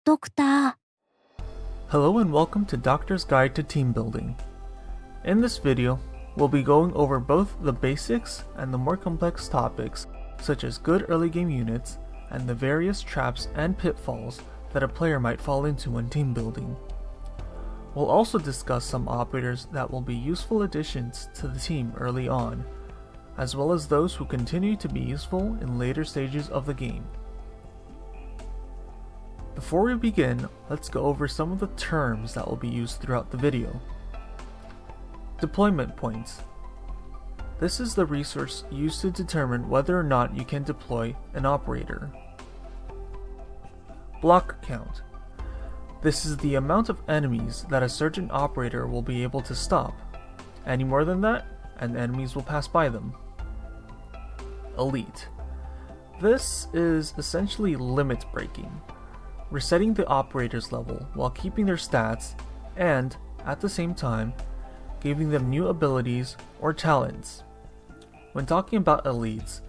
ドクター。 Hello and welcome to Doctor's Guide to Team Building. In this video, we'll be going over both the basics and the more complex topics such as good early game units and the various traps and pitfalls that a player might fall into when team building. We'll also discuss some operators that will be useful additions to the team early on, as well as those who continue to be useful in later stages of the game. Before we begin, let's go over some of the terms that will be used throughout the video. Deployment points. This is the resource used to determine whether or not you can deploy an operator. Block count. This is the amount of enemies that a certain operator will be able to stop. Any more than that, and enemies will pass by them. Elite. This is essentially limit breaking, resetting the operator's level while keeping their stats and, at the same time, giving them new abilities or talents. When talking about elites,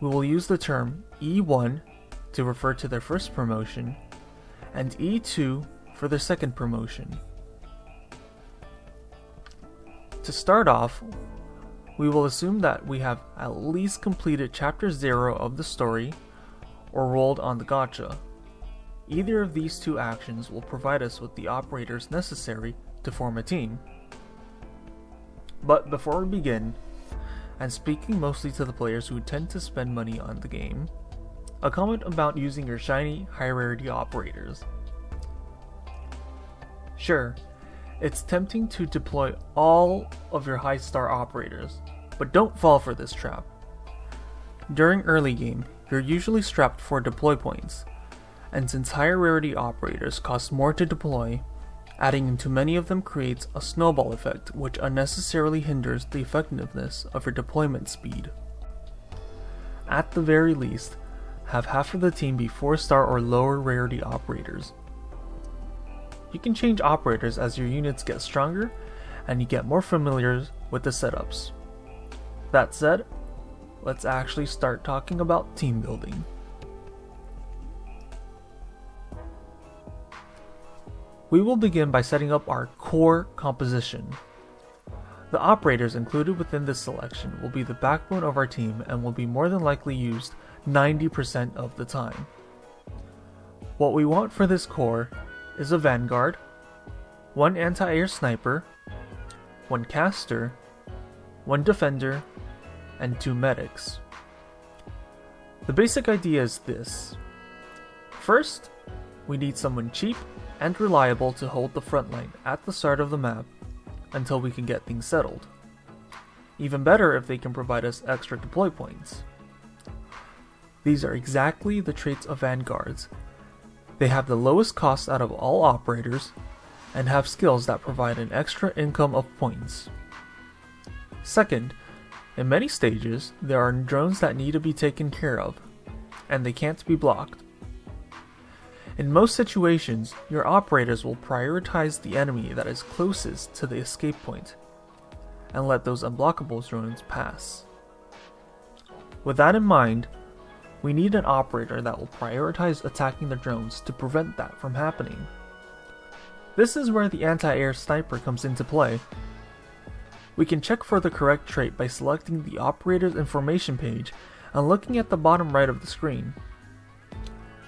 we will use the term E1 to refer to their first promotion and E2 for their second promotion. To start off, we will assume that we have at least completed chapter 0 of the story or rolled on the gacha. Either of these two actions will provide us with the operators necessary to form a team. But before we begin, and speaking mostly to the players who tend to spend money on the game, a comment about using your shiny high rarity operators. Sure, it's tempting to deploy all of your high star operators, but don't fall for this trap. During early game, you're usually strapped for deploy points, and since higher rarity operators cost more to deploy, adding too many of them creates a snowball effect which unnecessarily hinders the effectiveness of your deployment speed. At the very least, have half of the team be 4-star or lower rarity operators. You can change operators as your units get stronger and you get more familiar with the setups. That said, let's actually start talking about team building. We will begin by setting up our core composition. The operators included within this selection will be the backbone of our team and will be more than likely used 90% of the time. What we want for this core is a vanguard, one anti-air sniper, one caster, one defender, and 2 medics. The basic idea is this. First, we need someone cheap and reliable to hold the front line at the start of the map until we can get things settled. Even better if they can provide us extra deploy points. These are exactly the traits of vanguards. They have the lowest cost out of all operators and have skills that provide an extra income of points. Second, in many stages, there are drones that need to be taken care of, and they can't be blocked. In most situations, your operators will prioritize the enemy that is closest to the escape point, and let those unblockable drones pass. With that in mind, we need an operator that will prioritize attacking the drones to prevent that from happening. This is where the anti-air sniper comes into play. We can check for the correct trait by selecting the operator's information page and looking at the bottom right of the screen.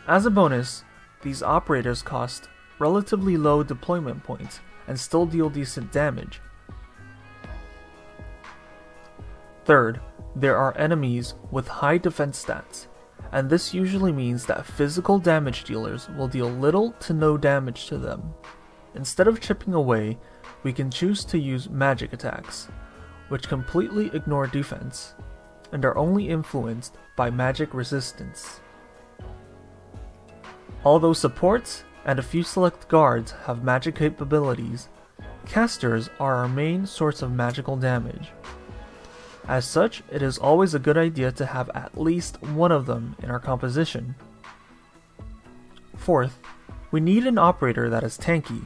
As a bonus, these operators cost relatively low deployment points and still deal decent damage. Third, there are enemies with high defense stats, and this usually means that physical damage dealers will deal little to no damage to them. Instead of chipping away, we can choose to use magic attacks, which completely ignore defense, and are only influenced by magic resistance. Although supports and a few select guards have magic capabilities, casters are our main source of magical damage. As such, it is always a good idea to have at least one of them in our composition. Fourth, we need an operator that is tanky.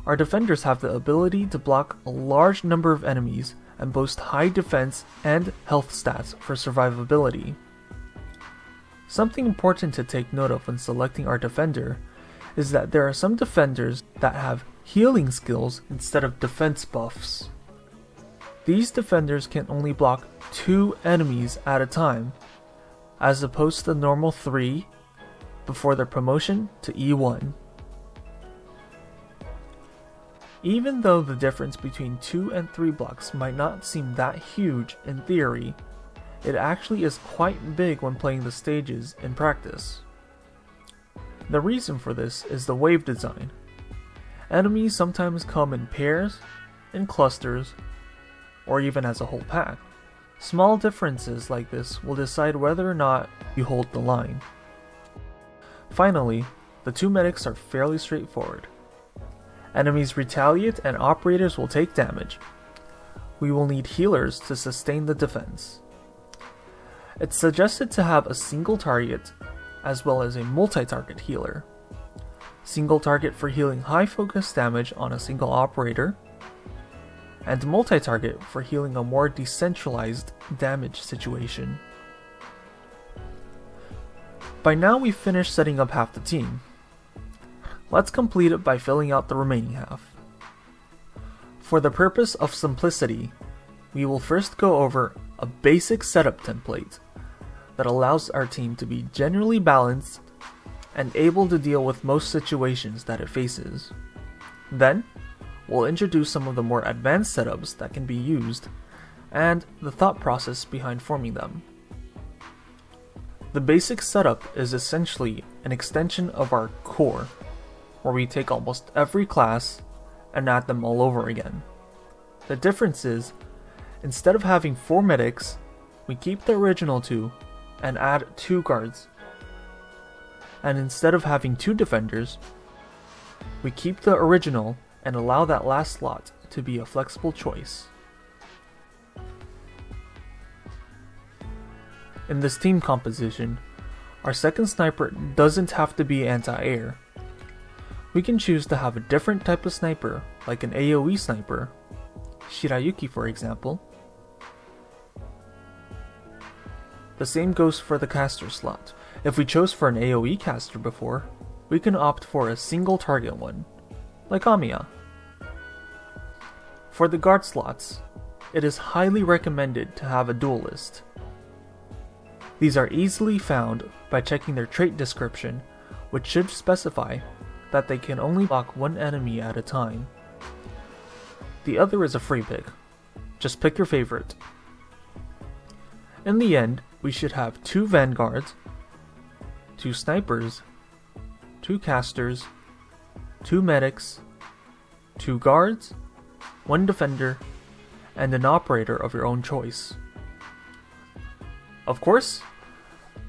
Our defenders have the ability to block a large number of enemies and boast high defense and health stats for survivability. Something important to take note of when selecting our defender is that there are some defenders that have healing skills instead of defense buffs. These defenders can only block 2 enemies at a time, as opposed to the normal 3 before their promotion to E1. Even though the difference between 2 and 3 blocks might not seem that huge in theory, it actually is quite big when playing the stages in practice. The reason for this is the wave design. Enemies sometimes come in pairs, in clusters, or even as a whole pack. Small differences like this will decide whether or not you hold the line. Finally, the 2 medics are fairly straightforward. Enemies retaliate and operators will take damage. We will need healers to sustain the defense. It's suggested to have a single target as well as a multi-target healer. Single target for healing high focus damage on a single operator, and multi-target for healing a more decentralized damage situation. By now we've finished setting up half the team. Let's complete it by filling out the remaining half. For the purpose of simplicity, we will first go over a basic setup template that allows our team to be generally balanced and able to deal with most situations that it faces. Then, we'll introduce some of the more advanced setups that can be used, and the thought process behind forming them. The basic setup is essentially an extension of our core, where we take almost every class and add them all over again. The difference is, instead of having 4 medics, we keep the original 2 and add 2 guards. And instead of having 2 defenders, we keep the original and allow that last slot to be a flexible choice. In this team composition, our second sniper doesn't have to be anti-air. We can choose to have a different type of sniper, like an AoE sniper, Shirayuki for example. The same goes for the caster slot. If we chose for an AoE caster before, we can opt for a single target one, like Amiya. For the guard slots, it is highly recommended to have a duelist. These are easily found by checking their trait description, which should specify that they can only block 1 enemy at a time. The other is a free pick. Just pick your favorite. In the end, we should have 2 vanguards, 2 snipers, 2 casters, 2 medics, 2 guards, 1 defender, and an operator of your own choice. Of course,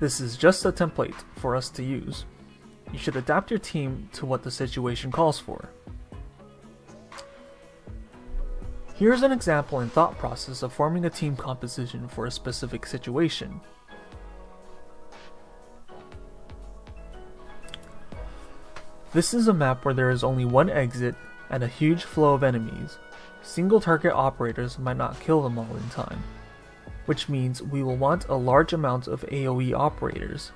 this is just a template for us to use. You should adapt your team to what the situation calls for. Here's an example and thought process of forming a team composition for a specific situation. This is a map where there is only 1 exit and a huge flow of enemies. Single target operators might not kill them all in time, which means we will want a large amount of AoE operators,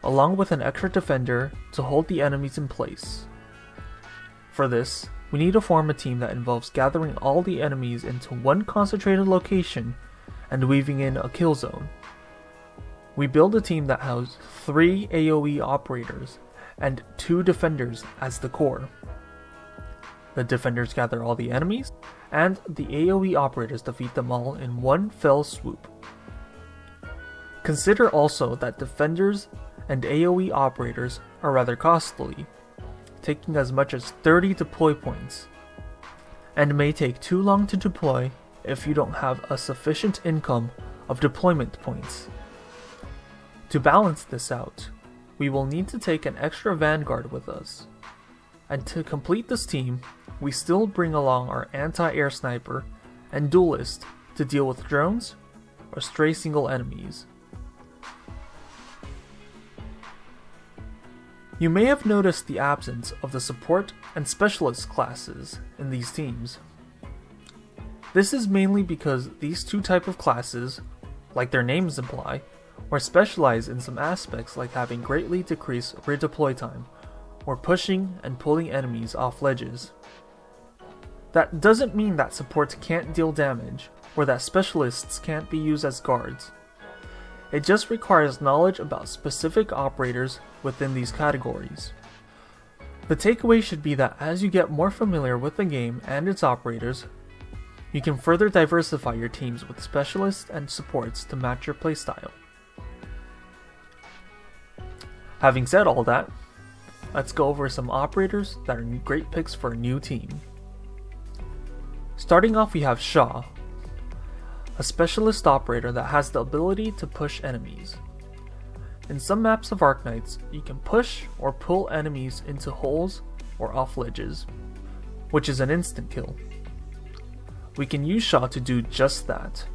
along with an extra defender to hold the enemies in place. For this, we need to form a team that involves gathering all the enemies into 1 concentrated location and weaving in a kill zone. We build a team that has 3 AoE operators and 2 defenders as the core. The defenders gather all the enemies, and the AoE operators defeat them all in 1 fell swoop. Consider also that defenders and AoE operators are rather costly, taking as much as 30 deploy points, and may take too long to deploy if you don't have a sufficient income of deployment points. To balance this out, we will need to take an extra vanguard with us, and to complete this team, we still bring along our anti-air sniper and duelist to deal with drones or stray single enemies. You may have noticed the absence of the support and specialist classes in these teams. This is mainly because these 2 types of classes, like their names imply, or specialize in some aspects like having greatly decreased redeploy time, or pushing and pulling enemies off ledges. That doesn't mean that supports can't deal damage, or that specialists can't be used as guards. It just requires knowledge about specific operators within these categories. The takeaway should be that as you get more familiar with the game and its operators, you can further diversify your teams with specialists and supports to match your playstyle. Having said all that, let's go over some operators that are great picks for a new team. Starting off, we have Shaw, a specialist operator that has the ability to push enemies. In some maps of Arknights, you can push or pull enemies into holes or off ledges, which is an instant kill. We can use Shaw to do just that.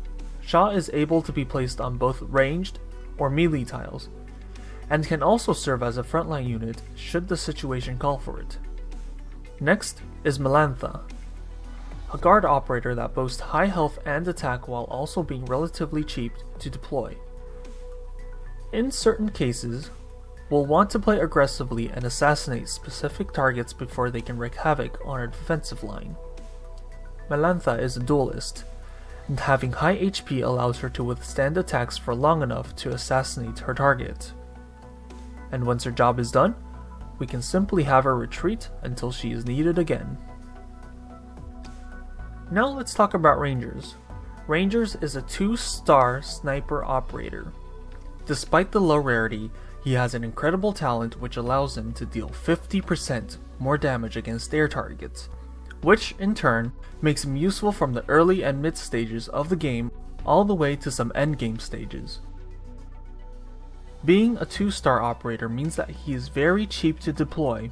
Shaw is able to be placed on both ranged or melee tiles, and can also serve as a frontline unit should the situation call for it. Next is Melantha, a guard operator that boasts high health and attack while also being relatively cheap to deploy. In certain cases, we'll want to play aggressively and assassinate specific targets before they can wreak havoc on our defensive line. Melantha is a duelist, and having high HP allows her to withstand attacks for long enough to assassinate her target. And once her job is done, we can simply have her retreat until she is needed again. Now let's talk about Rangers. Rangers is a 2-star sniper operator. Despite the low rarity, he has an incredible talent which allows him to deal 50% more damage against air targets, which in turn makes him useful from the early and mid stages of the game all the way to some endgame stages. Being a 2-star operator means that he is very cheap to deploy,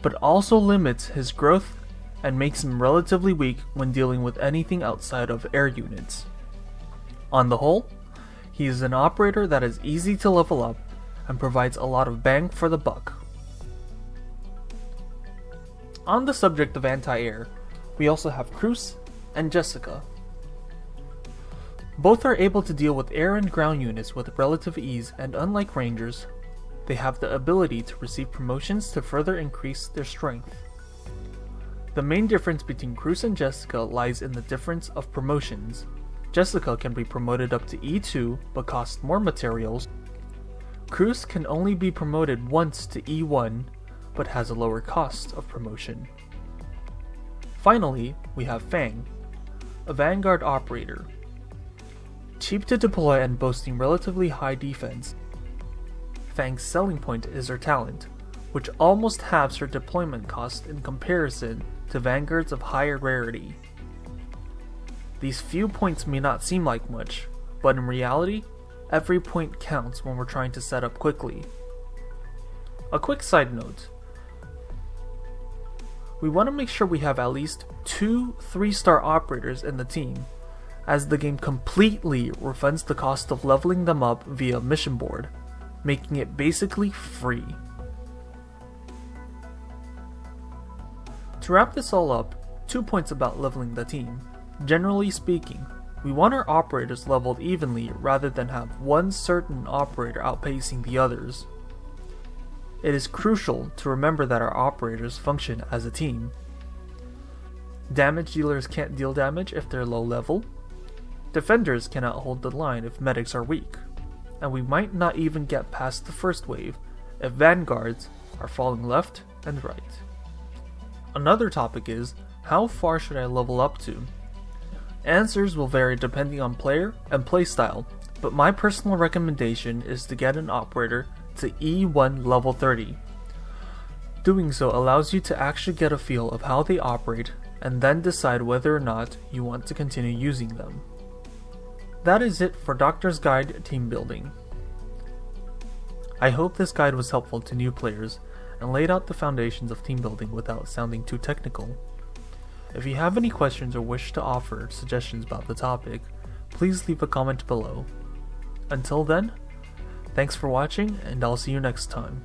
but also limits his growth and makes him relatively weak when dealing with anything outside of air units. On the whole, he is an operator that is easy to level up and provides a lot of bang for the buck. On the subject of anti-air, we also have Cruz and Jessica. Both are able to deal with air and ground units with relative ease, and unlike Rangers, they have the ability to receive promotions to further increase their strength. The main difference between Cruz and Jessica lies in the difference of promotions. Jessica can be promoted up to E2 but cost more materials. Cruz can only be promoted once to E1 but has a lower cost of promotion. Finally, we have Fang, a Vanguard operator. Cheap to deploy and boasting relatively high defense, Fang's selling point is her talent, which almost halves her deployment cost in comparison to Vanguards of higher rarity. These few points may not seem like much, but in reality, every point counts when we're trying to set up quickly. A quick side note. We want to make sure we have at least 2 3-star operators in the team, as the game completely refunds the cost of leveling them up via mission board, making it basically free. To wrap this all up, 2 points about leveling the team. Generally speaking, we want our operators leveled evenly rather than have one certain operator outpacing the others. It is crucial to remember that our operators function as a team. Damage dealers can't deal damage if they're low level. Defenders cannot hold the line if medics are weak. And we might not even get past the first wave if vanguards are falling left and right. Another topic is, how far should I level up to? Answers will vary depending on player and playstyle, but my personal recommendation is to get an operator to E1 level 30. Doing so allows you to actually get a feel of how they operate and then decide whether or not you want to continue using them. That is it for Doctor's Guide Team Building. I hope this guide was helpful to new players and laid out the foundations of team building without sounding too technical. If you have any questions or wish to offer suggestions about the topic, please leave a comment below. Until then, thanks for watching, and I'll see you next time.